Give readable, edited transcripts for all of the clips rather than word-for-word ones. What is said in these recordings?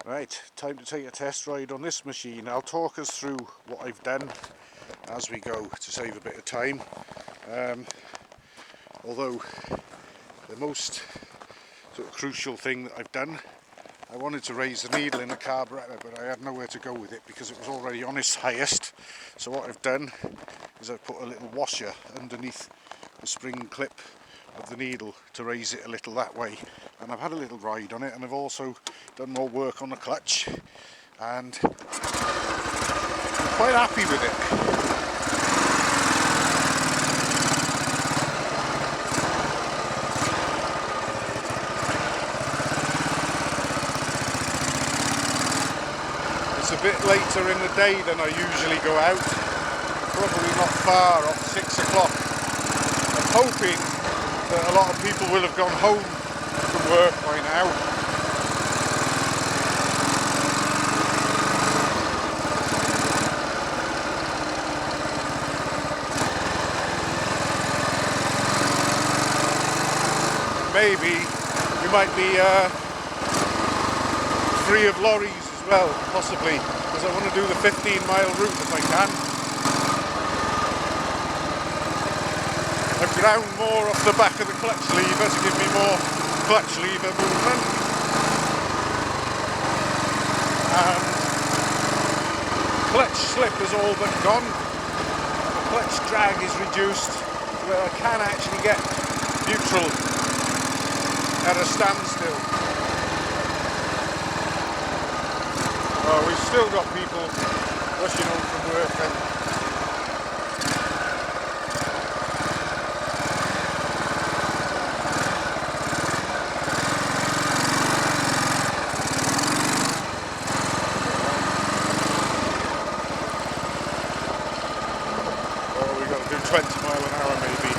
Right, time to take a test ride on this machine. I'll talk us through what I've done as we go to save a bit of time. Although the most sort of crucial thing that I've done, I wanted to raise the needle in the carburettor, but I had nowhere to go with it because it was already on its highest. So what I've done is I've put a little washer underneath the spring clip of the needle to raise it a little that way, and I've had a little ride on it, and I've also done more work on the clutch, and I'm quite happy with it. It's a bit later in the day than I usually go out, probably not far off 6 o'clock. I'm hoping that a lot of people will have gone home from work by now. Maybe we might be free of lorries as well, possibly, because I want to do the 15-mile route if I can. I've ground more off the back of the clutch lever to give me more clutch lever movement, and clutch slip is all but gone. The clutch drag is reduced where I can actually get neutral at a standstill. Oh, we've still got people rushing home from work and do 20 mile an hour maybe.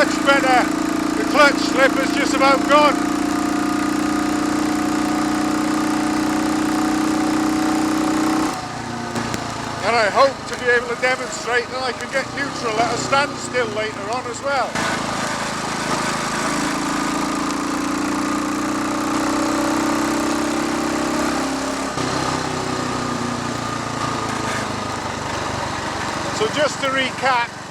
much better. The clutch slip is just about gone. And I hope to be able to demonstrate that I can get neutral at a standstill later on as well. So just to recap,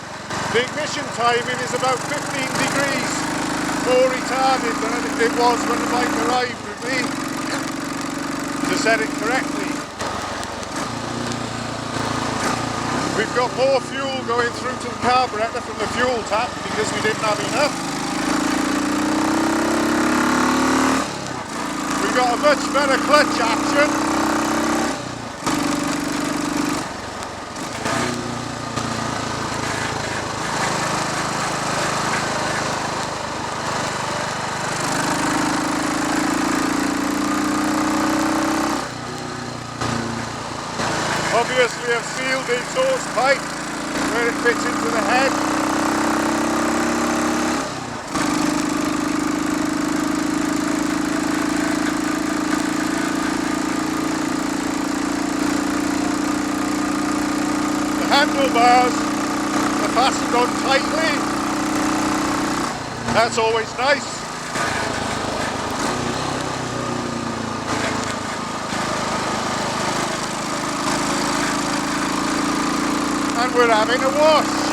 the ignition timing is about 15 degrees more retarded than it was when the bike arrived with me, to set it correctly. We've got more fuel going through to the carburettor from the fuel tap because we didn't have enough. We've got a much better clutch action. Obviously I've sealed the exhaust pipe where it fits into the head. The handlebars are fastened on tightly. That's always nice. And we're having a wash.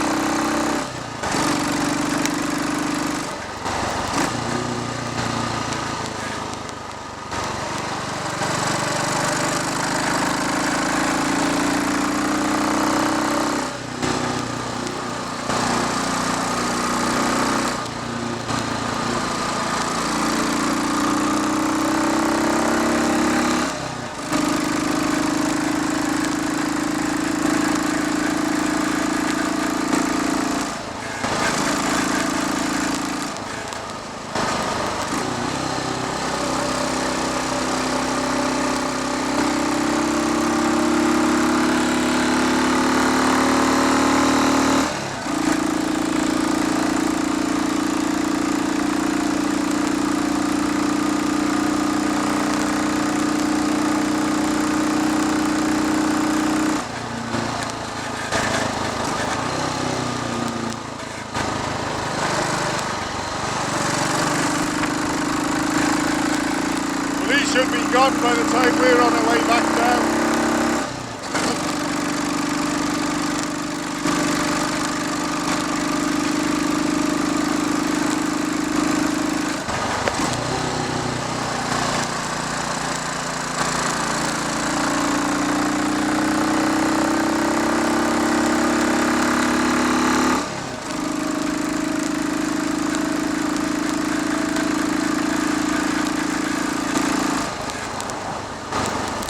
Should be gone by the time we're on our way back down.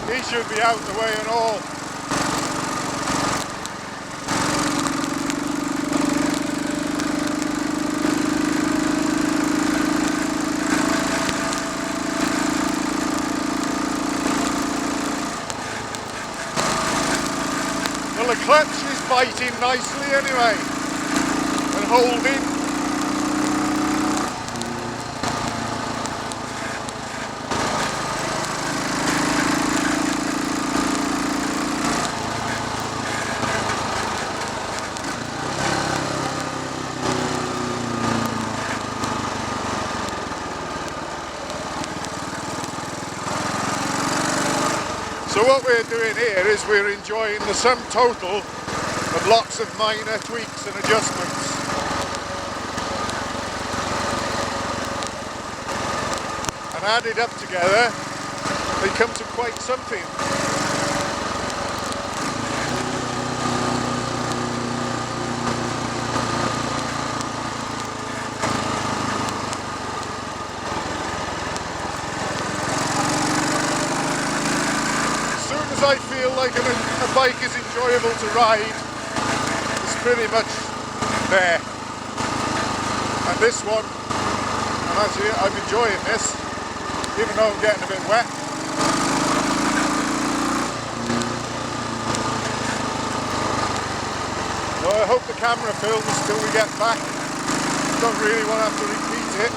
He should be out the way and all. Well, the clutch is biting nicely anyway, and holding. So what we're doing here is we're enjoying the sum total of lots of minor tweaks and adjustments. And added up together, they come to quite something. I feel like a bike is enjoyable to ride, it's pretty much there. And this one, and actually I'm enjoying this, even though I'm getting a bit wet. So I hope the camera films till we get back. Don't really want to have to repeat it.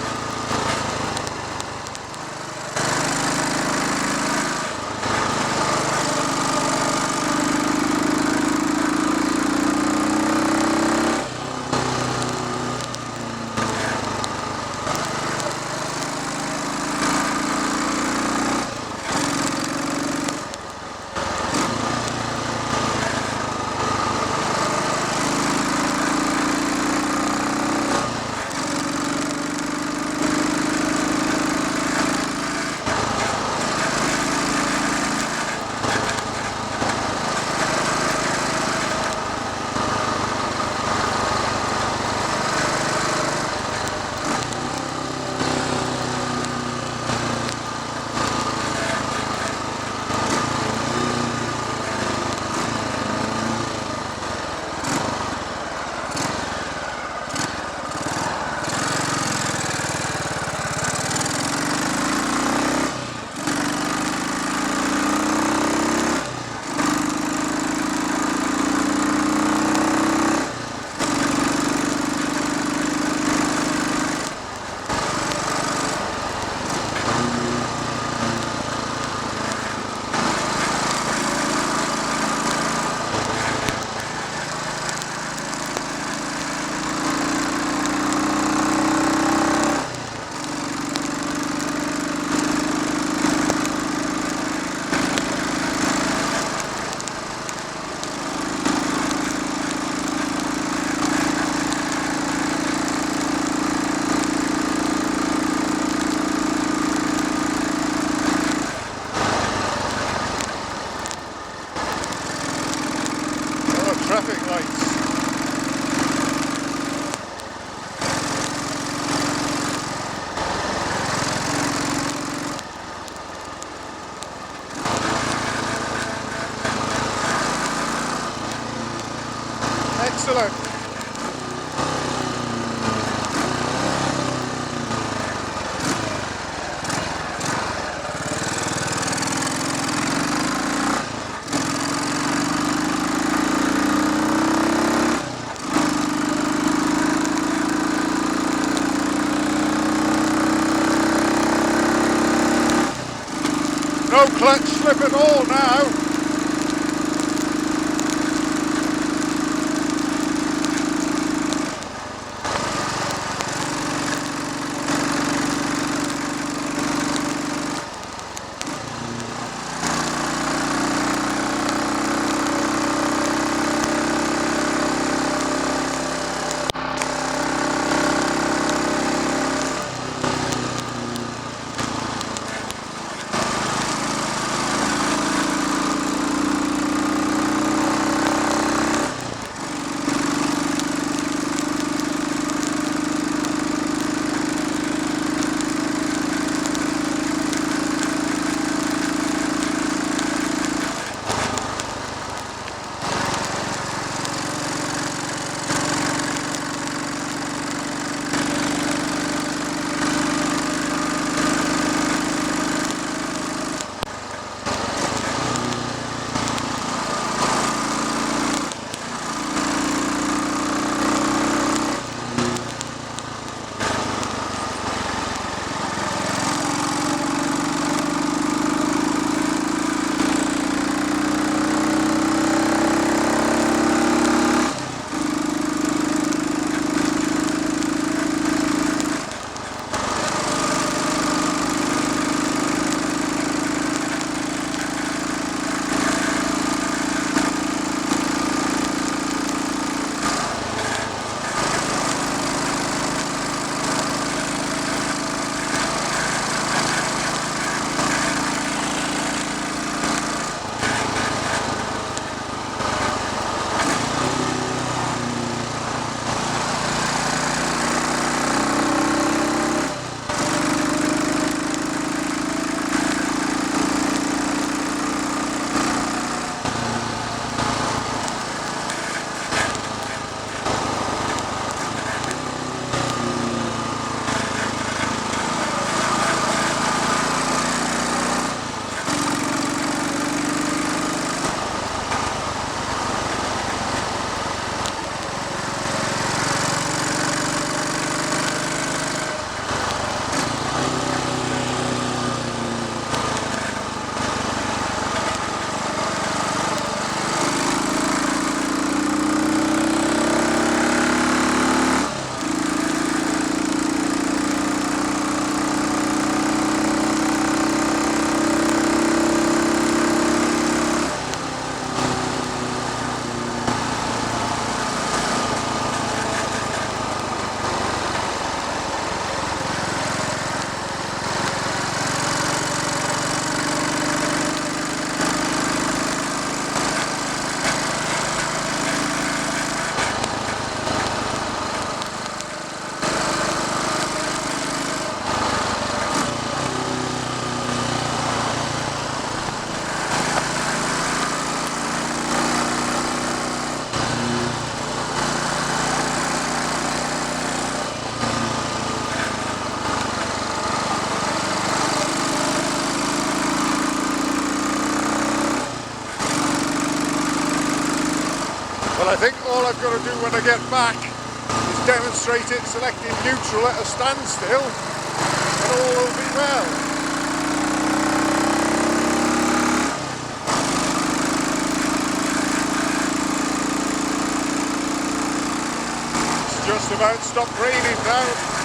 Traffic lights. Excellent. No clutch slip at all now. Well, I think all I've got to do when I get back is demonstrate it selecting neutral at a standstill, and all will be well. It's just about stopped raining now.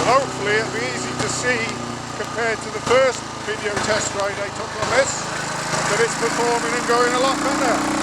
Hopefully it'll be easy to see, compared to the first video test ride I took on this, that it's performing and going a lot better.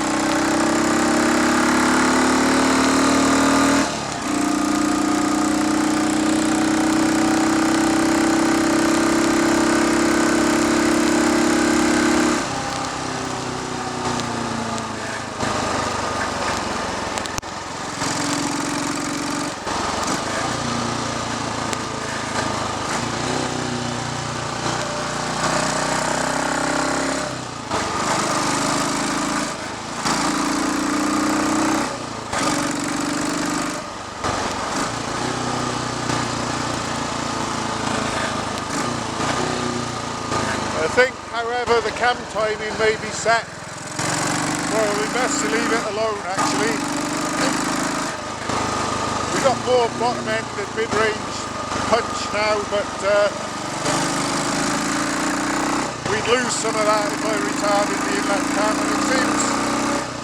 I think, however, the cam timing may be set. Well, we best to leave it alone actually. We've got more bottom end and mid-range punch now, but we'd lose some of that if I retarded the inlet cam, and it seems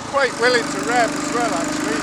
quite willing to rev as well actually.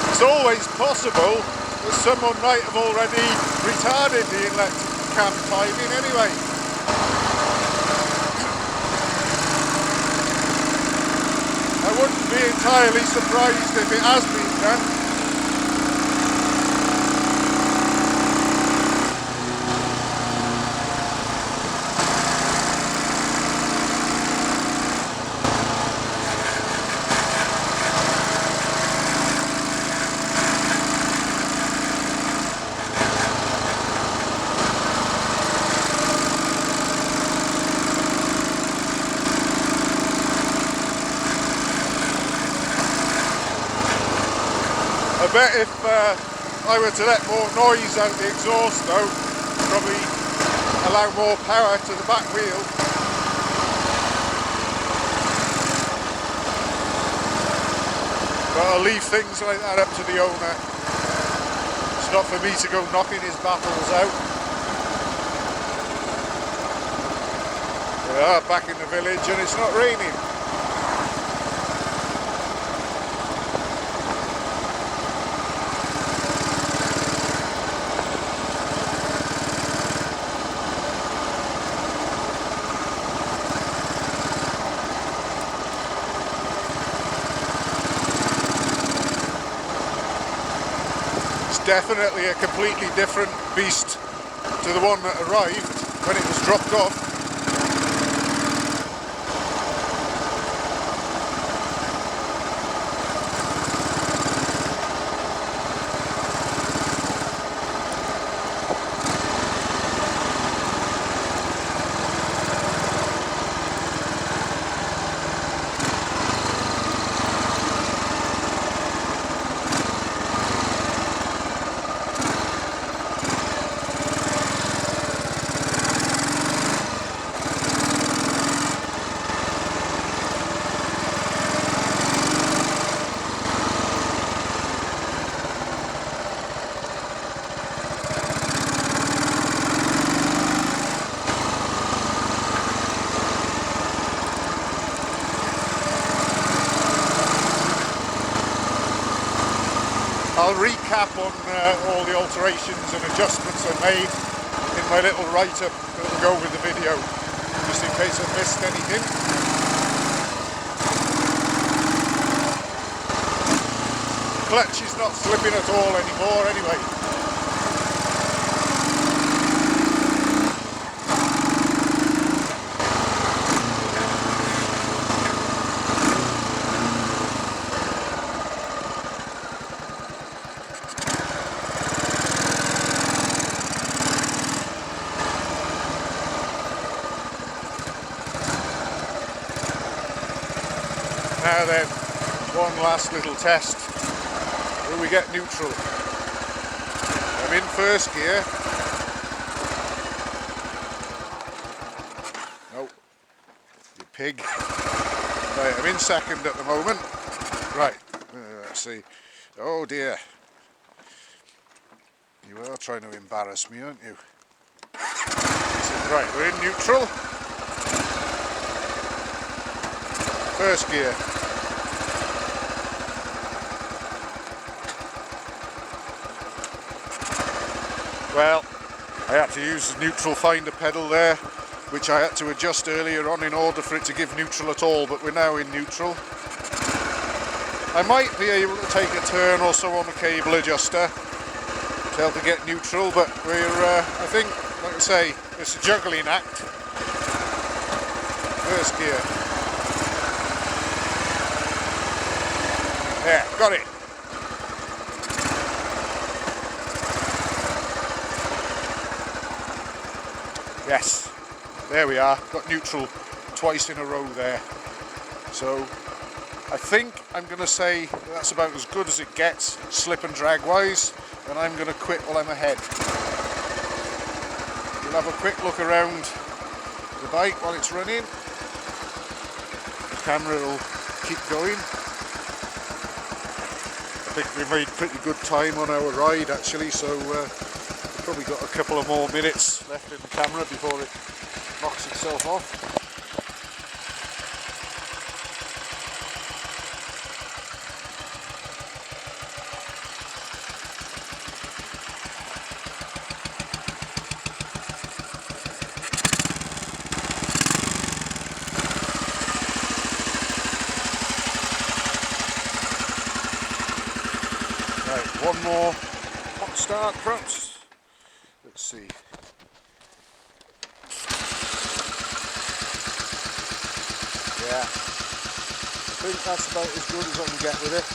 It's always possible that someone might have already retarded the inlet cam timing anyway. I wouldn't be entirely surprised if it has been done. I bet if I were to let more noise out the exhaust though, probably allow more power to the back wheel. But I'll leave things like that up to the owner. It's not for me to go knocking his baffles out. We are back in the village and it's not raining. Definitely a completely different beast to the one that arrived when it was dropped off. I'll recap on all the alterations and adjustments I made in my little write-up that will go with the video, just in case I missed anything. Clutch is not slipping at all anymore anyway. Now then, one last little test. Will we get neutral? I'm in first gear. Nope. You pig. Right, I'm in second at the moment. Right, let's see. Oh dear. You are trying to embarrass me, aren't you? Right, we're in neutral. First gear. Well, I had to use the neutral finder pedal there, which I had to adjust earlier on in order for it to give neutral at all, but we're now in neutral. I might be able to take a turn or so on the cable adjuster to help to get neutral, but we're, I think, like I say, it's a juggling act. First gear. There, got it. Yes, there we are, got neutral twice in a row there. So I think I'm going to say that's about as good as it gets, slip and drag wise, and I'm going to quit while I'm ahead. We'll have a quick look around the bike while it's running. The camera will keep going. I think we made pretty good time on our ride actually, so we've probably got a couple of more minutes left in the camera before it knocks itself off. Right, one more hot start perhaps. Let's see. Yeah, I think that's about as good as I can get with it.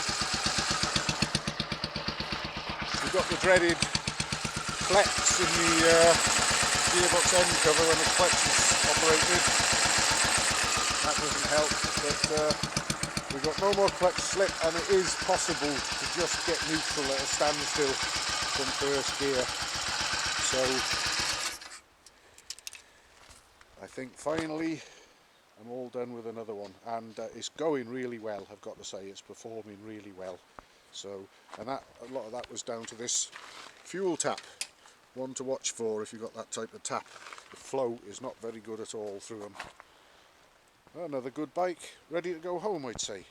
We've got the dreaded flex in the gearbox end cover when the clutch is operated. That doesn't help, but we've got no more clutch slip, and it is possible to just get neutral at a standstill from first gear. So I think finally I'm all done with another one, and it's going really well, I've got to say. It's performing really well. So, and that, a lot of that was down to this fuel tap. One to watch for if you've got that type of tap. The flow is not very good at all through them. Another good bike, ready to go home, I'd say.